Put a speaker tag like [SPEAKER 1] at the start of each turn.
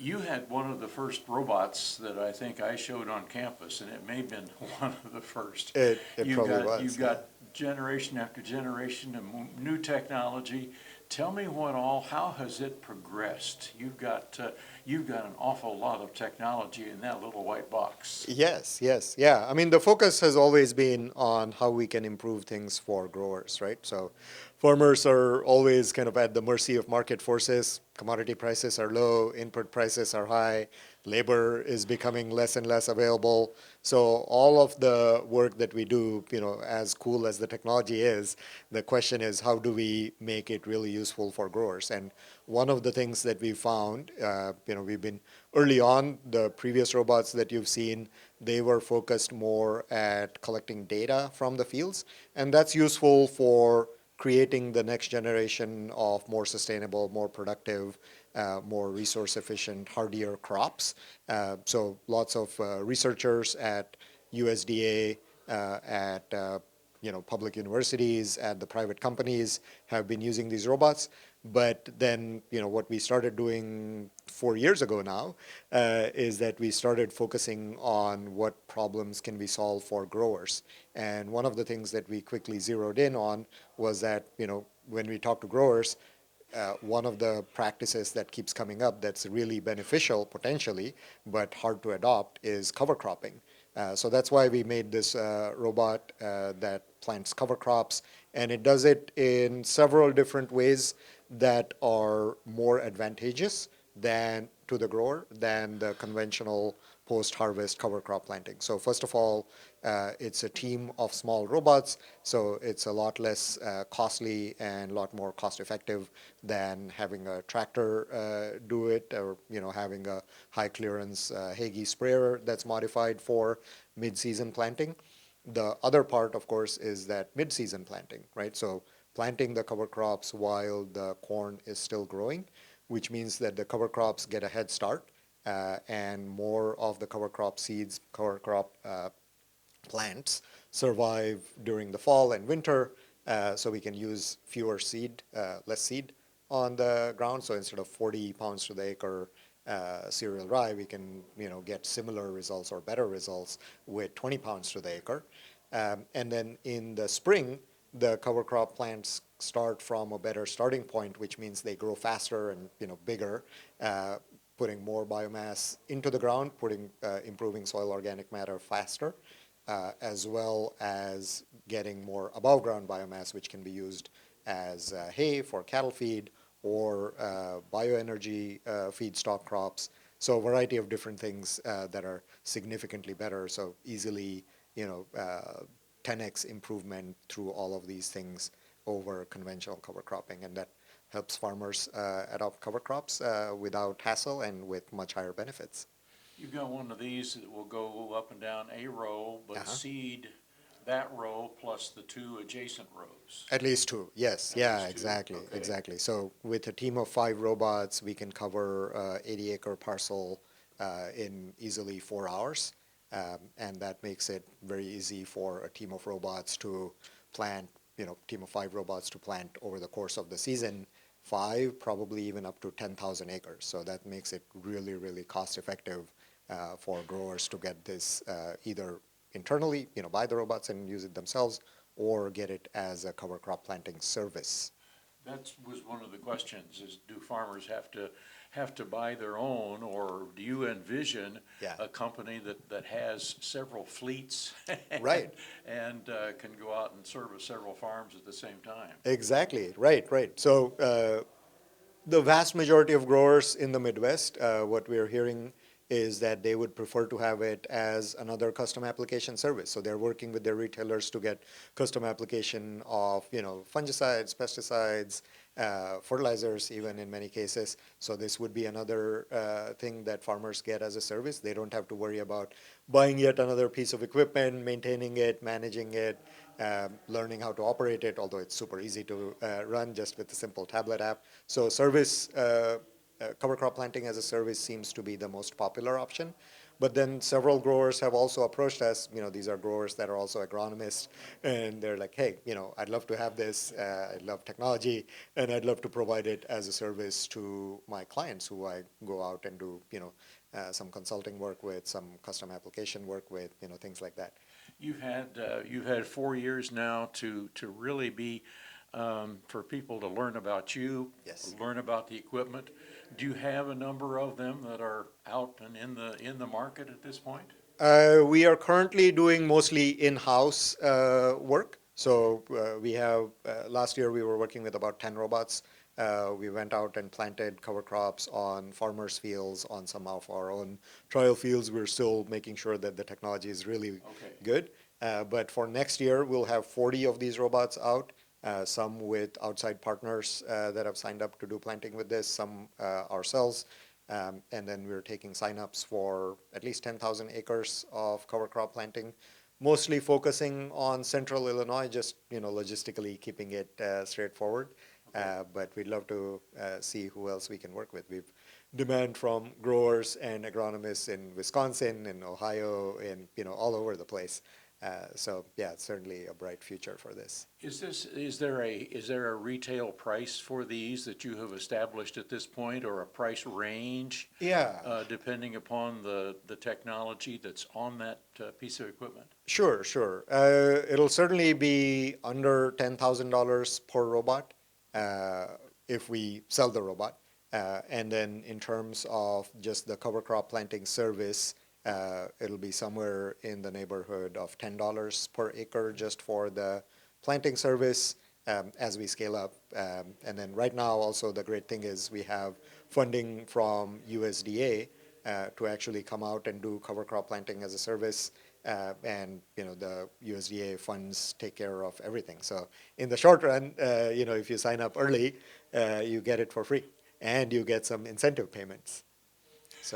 [SPEAKER 1] You had one of the first robots that I think I showed on campus, and it may have been one of the first.
[SPEAKER 2] It probably
[SPEAKER 1] You've
[SPEAKER 2] was, yeah.
[SPEAKER 1] got generation after generation of new technology. Tell me how has it progressed? You've got an awful lot of technology in that little white box.
[SPEAKER 2] Yes, yes, yeah. I mean, the focus has always been on how we can improve things for growers, right? So farmers are always kind of at the mercy of market forces. Commodity prices are low, input prices are high, labor is becoming less and less available. So all of the work that we do, as cool as the technology is, the question is how do we make it really useful for growers? And one of the things that we found, we've been early on, the previous robots that you've seen, they were focused more at collecting data from the fields, and that's useful for creating the next generation of more sustainable, more productive, more resource efficient, hardier crops. So lots of researchers at USDA, at public universities, at the private companies have been using these robots. But then, what we started doing 4 years ago now is that we started focusing on what problems can we solve for growers. And one of the things that we quickly zeroed in on was that, when we talk to growers, one of the practices that keeps coming up that's really beneficial potentially, but hard to adopt is cover cropping. So that's why we made this robot that plants cover crops, and it does it in several different ways that are more advantageous than to the grower than the conventional post-harvest cover crop planting. So first of all, it's a team of small robots, so it's a lot less costly and a lot more cost-effective than having a tractor do it, or having a high-clearance Hagie sprayer that's modified for mid-season planting. The other part, of course, is that mid-season planting, right? So planting the cover crops while the corn is still growing, which means that the cover crops get a head start, and more of the cover crop seeds, cover crop plants survive during the fall and winter, so we can use less seed on the ground. So instead of 40 pounds to the acre cereal rye, we can get similar results or better results with 20 pounds to the acre. And then in the spring, the cover crop plants start from a better starting point, which means they grow faster and bigger, putting more biomass into the ground, improving soil organic matter faster, as well as getting more above ground biomass, which can be used as hay for cattle feed or bioenergy feedstock crops. So a variety of different things that are significantly better. So easily, 10x improvement through all of these things over conventional cover cropping, and that helps farmers adopt cover crops without hassle and with much higher benefits.
[SPEAKER 1] You've got one of these that will go up and down a row, but
[SPEAKER 2] Uh-huh.
[SPEAKER 1] seed that row plus the two adjacent rows.
[SPEAKER 2] At least two, yes,
[SPEAKER 1] At
[SPEAKER 2] yeah,
[SPEAKER 1] least two.
[SPEAKER 2] exactly,
[SPEAKER 1] Okay.
[SPEAKER 2] exactly. So with a team of 5 robots, we can cover 80-acre parcel in easily 4 hours, and that makes it very easy for a team of robots to plant, team of 5 robots to plant over the course of the season, five, probably even up to 10,000 acres. So that makes it really, really cost effective for growers to get this either internally, buy the robots and use it themselves, or get it as a cover crop planting service.
[SPEAKER 1] That was one of the questions, is do farmers have to buy their own, or do you envision
[SPEAKER 2] Yeah,
[SPEAKER 1] a company that has several fleets
[SPEAKER 2] right.
[SPEAKER 1] and can go out and service several farms at the same time?
[SPEAKER 2] Exactly, right, right. So the vast majority of growers in the Midwest, what we're hearing is that they would prefer to have it as another custom application service. So they're working with their retailers to get custom application of, fungicides, pesticides, fertilizers, even in many cases. So this would be another thing that farmers get as a service. They don't have to worry about buying yet another piece of equipment, maintaining it, managing it, learning how to operate it, although it's super easy to run just with a simple tablet app. So service cover crop planting as a service seems to be the most popular option. But then several growers have also approached us. These are growers that are also agronomists, and they're like, hey, I'd love to have this. I love technology, and I'd love to provide it as a service to my clients who I go out and do, some consulting work with, some custom application work with, things like that.
[SPEAKER 1] You've had 4 years now to really be for people to learn about you,
[SPEAKER 2] Yes.
[SPEAKER 1] learn about the equipment. Do you have a number of them that are out and in the market at this point?
[SPEAKER 2] We are currently doing mostly in-house work. So we have, last year we were working with about 10 robots. We went out and planted cover crops on farmers' fields, on some of our own trial fields. We're still making sure that the technology is really good. But for next year, we'll have 40 of these robots out, some with outside partners that have signed up to do planting with this, some ourselves. And then we're taking signups for at least 10,000 acres of cover crop planting, mostly focusing on central Illinois, just logistically keeping it straightforward. But we'd love to see who else we can work with. We've demand from growers and agronomists in Wisconsin, in Ohio, and all over the place. So yeah, it's certainly a bright future for this.
[SPEAKER 1] Is there a retail price for these that you have established at this point, or a price range?
[SPEAKER 2] Yeah.
[SPEAKER 1] Depending upon the technology that's on that piece of equipment?
[SPEAKER 2] Sure, sure. It'll certainly be under $10,000 per robot if we sell the robot. And then in terms of just the cover crop planting service, it'll be somewhere in the neighborhood of $10 per acre just for the planting service as we scale up. And then right now also the great thing is we have funding from USDA to actually come out and do cover crop planting as a service. And the USDA funds take care of everything. So in the short run, if you sign up early, you get it for free, and you get some incentive payments.